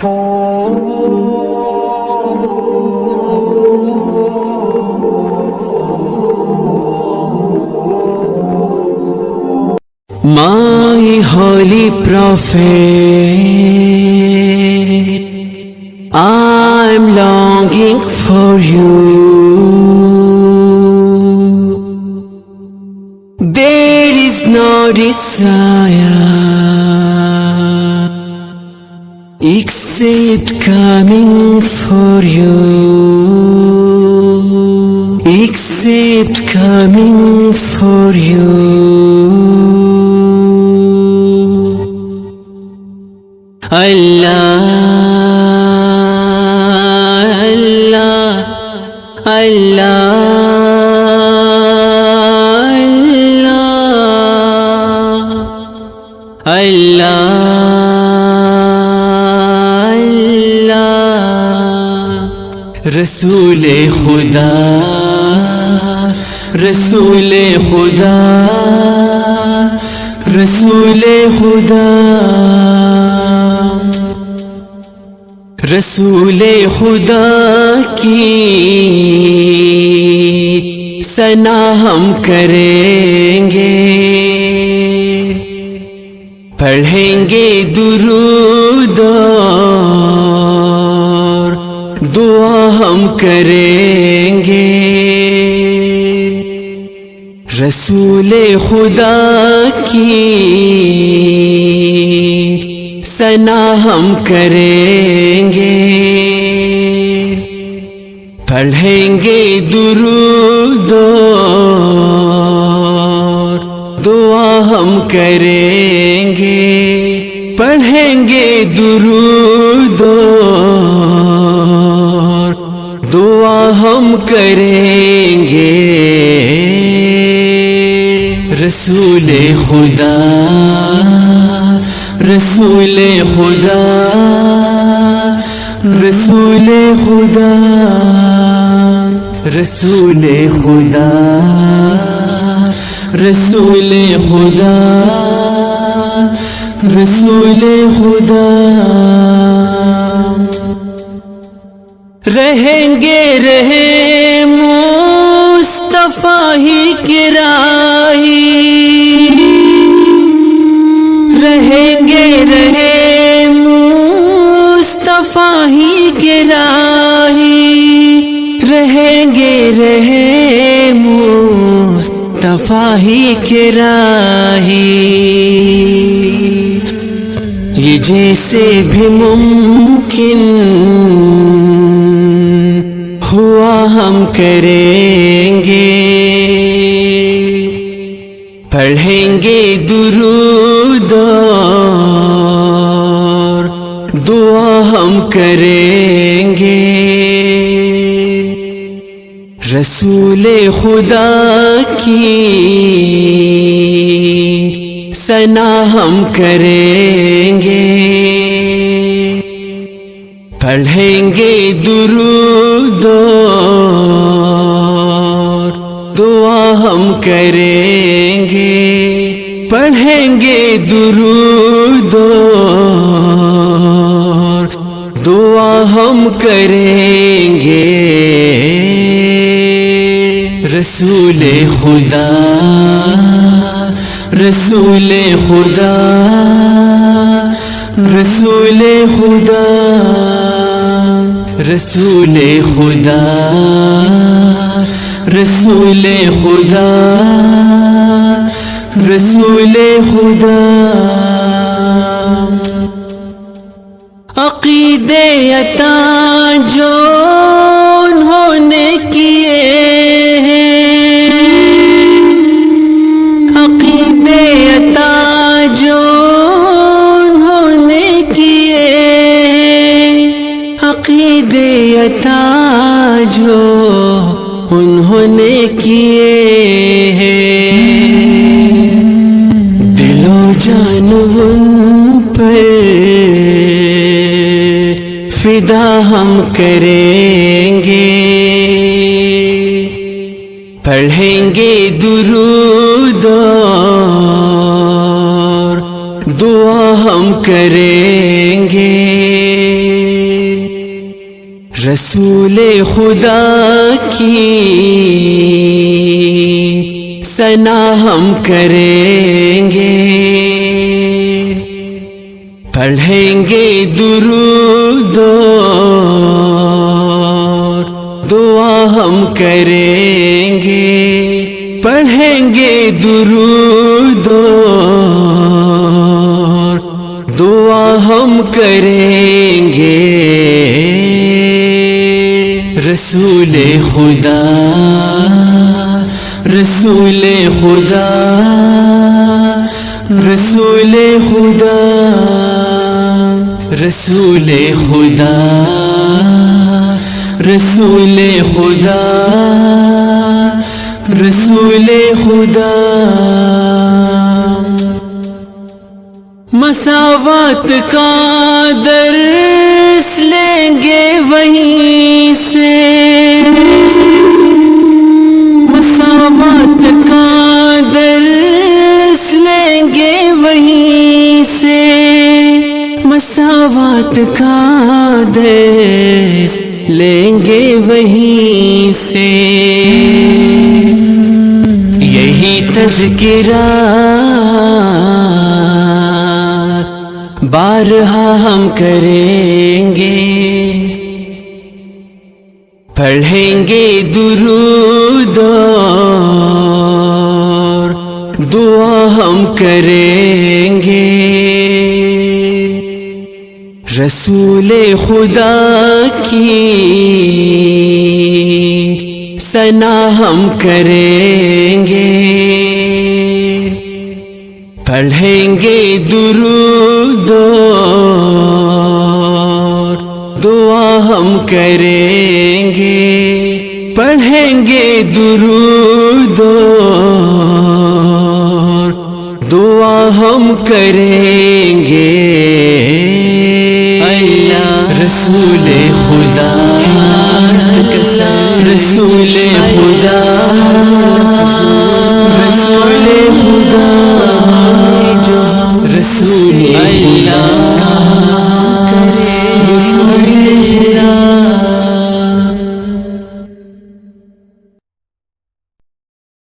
My holy prophet, I'm longing for you. There is no desire except coming for you, except coming for you. Allah, Allah, Allah, Allah, Allah, رسول خدا، رسول خدا، رسول خدا، رسول خدا کی ثنا ہم کریں گے، پڑھیں گے درود اور دعا ہم کریں گے، رسول خدا کی ثنا ہم کریں گے، پڑھیں گے درود اور دعا ہم کریں گے، پڑھیں گے درود اور دعا ہم کریں گے، رسول خدا، رسول خدا، رسول خدا، رسول خدا، رسول خدا، رسول خدا، رہیں گے رہیں مصطفیٰ ہی کی راہی، رہیں گے رہیں مصطفیٰ ہی کی راہی، رہیں گے رہیں مصطفیٰ ہی کی راہی، یہ جیسے بھی ممکن ہوا ہم کریں گے، پڑھیں گے درود اور دعا ہم کریں گے، رسول خدا کی ثنا ہم کریں گے، پڑھیں گے درود اور دعا ہم کریں گے، پڑھیں گے درود اور دعا ہم کریں گے، رسول خدا، رسول خدا، رسول خدا، رسول خدا، رسول خدا، رسول خدا، عقیدے عطا جو انہوں نے کیے ہیں، عقیدے عطا جو انہوں نے کیے ہیں، عقیدے عطا جو انہوں نے کیے ہیں، دل و جان ان پر فدا ہم کریں گے، پڑھیں گے درود اور دعا ہم کریں گے، رسول خدا کی ثنا ہم کریں گے، پڑھیں گے درود اور دعا ہم کریں گے، پڑھیں گے درود اور دعا ہم کریں گے۔ رسول خدا، رسول خدا، رسول خدا، رسول خدا، رسول خدا، رسول خدا۔ مساوات کا درس لیں گے وہیں سے، مساوات کا درس لیں گے وہیں سے، مساوات کا درس لیں گے وہیں سے۔ یہی تذکرہ بارہا ہم کریں گے، پڑھیں گے درود اور دعا ہم کریں گے۔ رسول خدا کی ثنا ہم کریں گے، پڑھیں گے درود اور دعا ہم کریں گے، پڑھیں گے درود اور دعا ہم کریں گے۔ اللہ رسول خدا، رسول خدا، رسول خدا، رسول اللہ۔